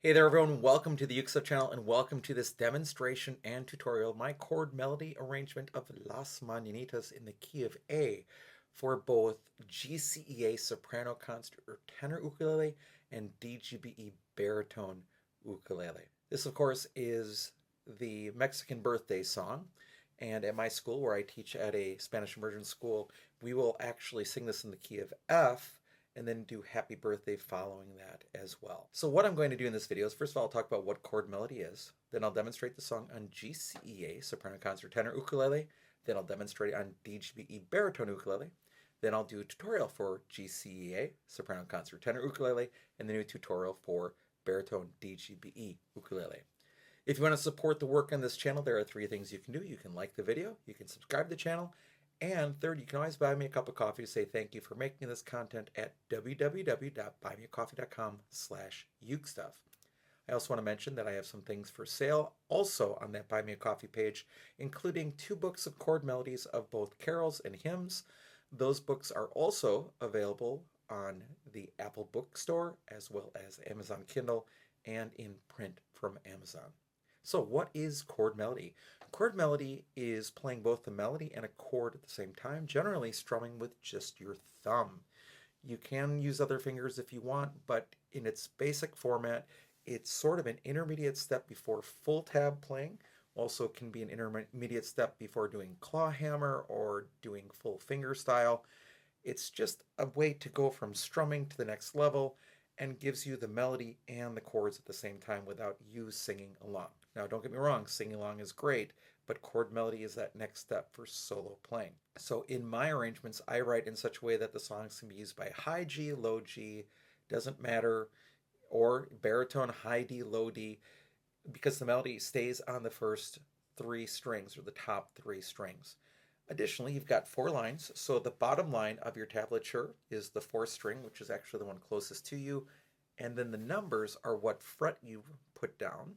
Hey there everyone, welcome to the Ukulele channel and welcome to this demonstration and tutorial, my chord melody arrangement of Las Mañanitas in the key of A for both GCEA soprano concert or tenor ukulele and DGBE baritone ukulele. This of course is the Mexican birthday song, and at my school where I teach at a Spanish immersion school, we will actually sing this in the key of F and then do happy birthday following that as well. So what I'm going to do in this video is first of all, I'll talk about what chord melody is. Then I'll demonstrate the song on GCEA, soprano concert tenor ukulele. Then I'll demonstrate on DGBE baritone ukulele. Then I'll do a tutorial for GCEA, soprano concert tenor ukulele, and then do a tutorial for baritone DGBE ukulele. If you want to support the work on this channel, there are three things you can do. You can like the video, you can subscribe to the channel, and third, you can always buy me a cup of coffee to say thank you for making this content at www.buymeacoffee.com/ukestuff. I also want to mention that I have some things for sale also on that Buy Me a Coffee page, including 2 books of chord melodies of both carols and hymns. Those books are also available on the Apple Bookstore as well as Amazon Kindle and in print from Amazon. So what is chord melody? Chord melody is playing both the melody and a chord at the same time, generally strumming with just your thumb. You can use other fingers if you want, but in its basic format, it's sort of an intermediate step before full tab playing. Also can be an intermediate step before doing claw hammer or doing full finger style. It's just a way to go from strumming to the next level and gives you the melody and the chords at the same time without you singing along. Now, don't get me wrong, singing along is great, but chord melody is that next step for solo playing. So in my arrangements, I write in such a way that the songs can be used by high G, low G, doesn't matter, or baritone, high D, low D, because the melody stays on the first 3 strings or the top 3 strings. Additionally, you've got 4 lines, so the bottom line of your tablature is the 4th string, which is actually the one closest to you, and then the numbers are what fret you put down,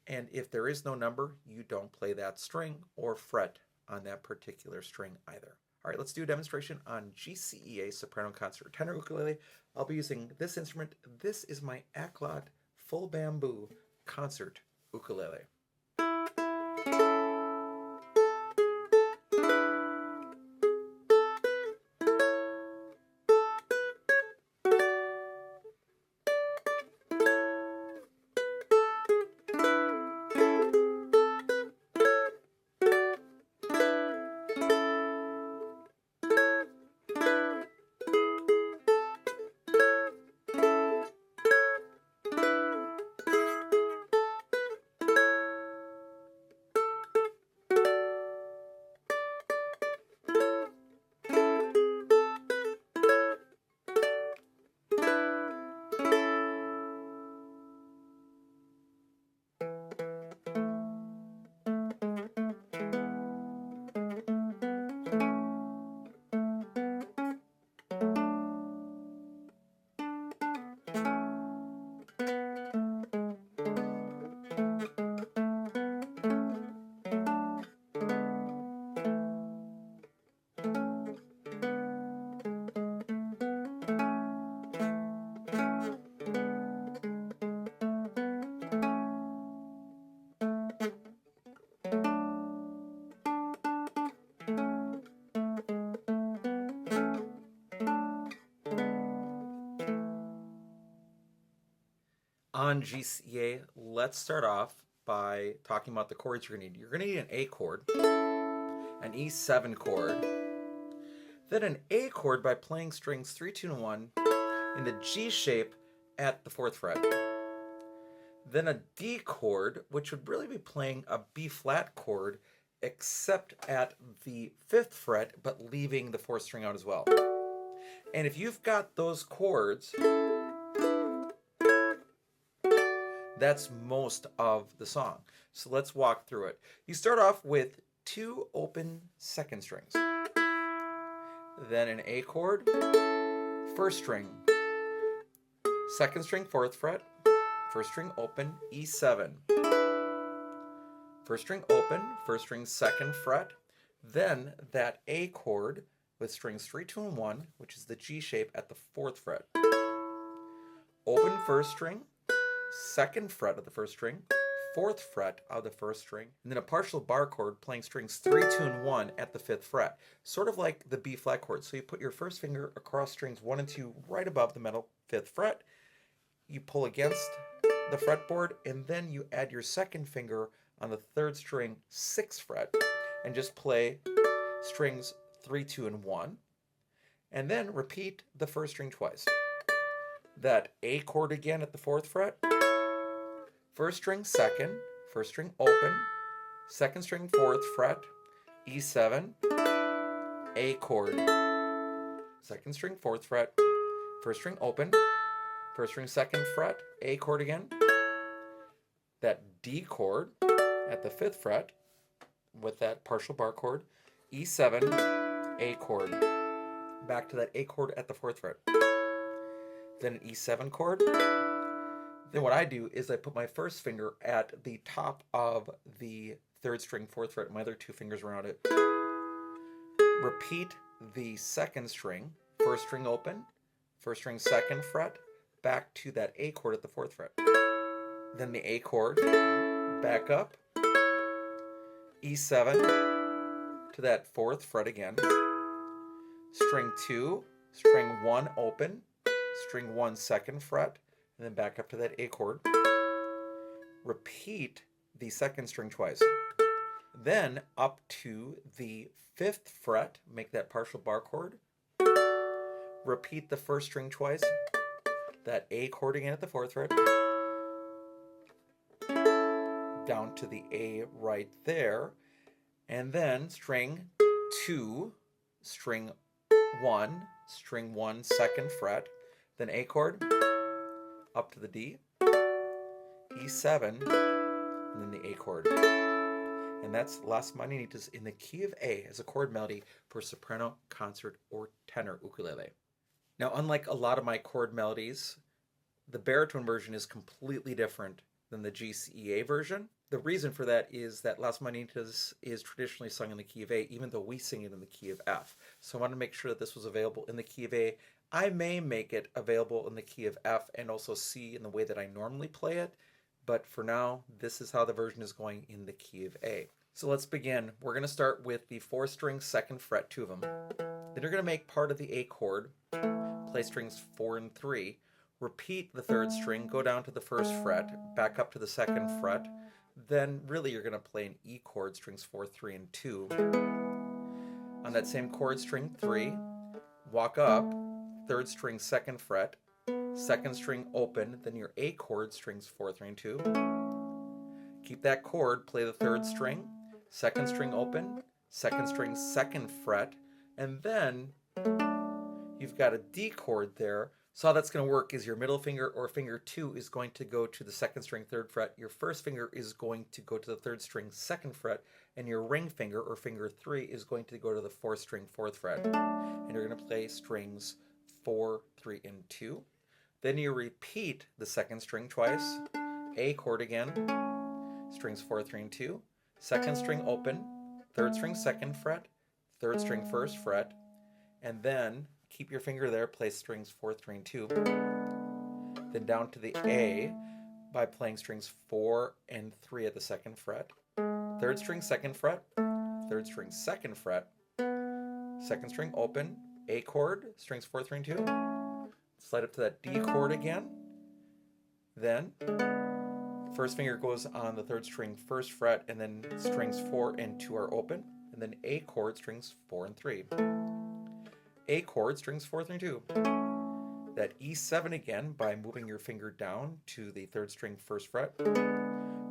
and if there is no number, you don't play that string or fret on that particular string either. All right, let's do a demonstration on GCEA soprano concert tenor ukulele. I'll be using this instrument. This is my Acklot full bamboo concert ukulele. On GCEA, let's start off by talking about the chords you're going to need. You're going to need an A chord, an E7 chord, then an A chord by playing strings 3, 2, and 1 in the G shape at the 4th fret. Then a D chord, which would really be playing a B flat chord, except at the 5th fret, but leaving the 4th string out as well. And if you've got those chords, that's most of the song. So let's walk through it. You start off with 2 open 2nd strings. Then an A chord, 1st string, 2nd string, 4th fret, 1st string open, E7. 1st string open, 1st string 2nd fret, then that A chord with strings 3, 2, and 1, which is the G shape at the 4th fret. Open 1st string, 2nd fret of the 1st string, 4th fret of the 1st string, and then a partial bar chord playing strings 3, 2, and 1 at the 5th fret, sort of like the B flat chord. So you put your first finger across strings 1 and 2 right above the middle 5th fret, you pull against the fretboard, and then you add your 2nd finger on the 3rd string 6th fret and just play strings 3, 2, and 1, and then repeat the 1st string twice. That A chord again at the 4th fret, 1st string 2nd, 1st string open, 2nd string 4th fret, E7, A chord, 2nd string 4th fret, 1st string open, 1st string 2nd fret, A chord again, that D chord at the 5th fret with that partial bar chord, E7, A chord, back to that A chord at the 4th fret, then an E7 chord. Then what I do is I put my first finger at the top of the 3rd string 4th fret, my other 2 fingers around it. Repeat the 2nd string, 1st string open, 1st string 2nd fret, back to that A chord at the 4th fret. Then the A chord, back up, E7 to that 4th fret again, string 2, string 1 open, string 1 2nd fret, and then back up to that A chord. Repeat the 2nd string twice. Then up to the 5th fret, make that partial bar chord. Repeat the 1st string twice, that A chord again at the 4th fret, down to the A right there, and then string 2, string 1, string 1 2nd fret, then A chord, up to the D, E7, and then the A chord. And that's Las Mañanitas in the key of A as a chord melody for soprano, concert, or tenor ukulele. Now, unlike a lot of my chord melodies, the baritone version is completely different than the GCEA version. The reason for that is that Las Mañanitas is traditionally sung in the key of A, even though we sing it in the key of F. So I wanted to make sure that this was available in the key of A. I may make it available in the key of F and also C in the way that I normally play it, but for now, this is how the version is going in the key of A. So let's begin. We're going to start with the 4th string 2nd fret, 2 of them. Then you're going to make part of the A chord, play strings 4 and 3, repeat the 3rd string, go down to the 1st fret, back up to the 2nd fret, then really you're going to play an E chord, strings 4, 3, and 2. On that same chord, string 3, walk up, 3rd string 2nd fret, 2nd string open, then your A chord, strings 4, 3, and 2. Keep that chord, play the 3rd string, 2nd string open, 2nd string 2nd fret, and then you've got a D chord there. So how that's going to work is your middle finger or finger 2 is going to go to the 2nd string 3rd fret, your first finger is going to go to the 3rd string 2nd fret, and your ring finger or finger 3 is going to go to the 4th string 4th fret. And you're going to play strings 4, 3, and 2. Then you repeat the 2nd string twice, A chord again, strings 4, 3, and 2, 2nd string open, 3rd string 2nd fret, 3rd string 1st fret, and then keep your finger there, play strings 4, 3, and 2. Then down to the A by playing strings 4 and 3 at the 2nd fret, 3rd string 2nd fret, 3rd string 2nd fret, 2nd string open, A chord, strings 4, 3, and 2. Slide up to that D chord again. Then first finger goes on the 3rd string 1st fret, and then strings 4 and 2 are open, and then A chord, strings 4 and 3. A chord, strings 4, 3, and 2. That E7 again by moving your finger down to the 3rd string 1st fret.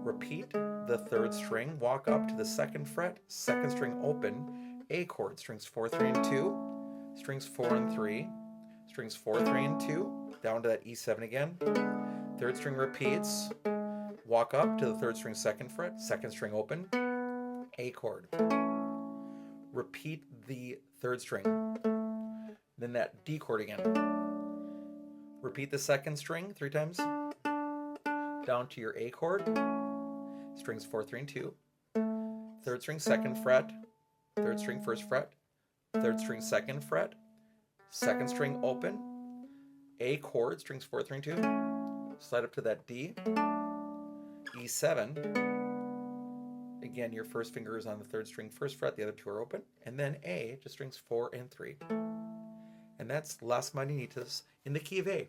Repeat the 3rd string, walk up to the 2nd fret, 2nd string open, A chord, strings 4, 3, and 2, strings 4 and 3, strings 4, 3, and 2, down to that E7 again. 3rd string repeats, walk up to the 3rd string 2nd fret, 2nd string open, A chord. Repeat the 3rd string, then that D chord again. Repeat the 2nd string 3 times, down to your A chord, strings 4, 3, and 2, 3rd string 2nd fret, 3rd string 1st fret, 3rd string 2nd fret, 2nd string open, A chord, strings 4, 3, and 2, slide up to that D, E7. Again, your first finger is on the third string, first fret, the other two are open, and then A, just strings 4 and 3. And that's Las Mañanitas in the key of A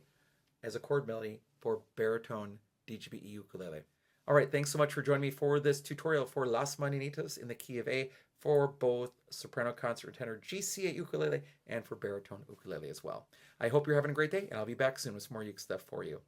as a chord melody for baritone DGBE ukulele. All right, thanks so much for joining me for this tutorial for Las Mañanitas in the key of A for both soprano, concert, tenor, GCEA ukulele, and for baritone ukulele as well. I hope you're having a great day, and I'll be back soon with some more uke stuff for you.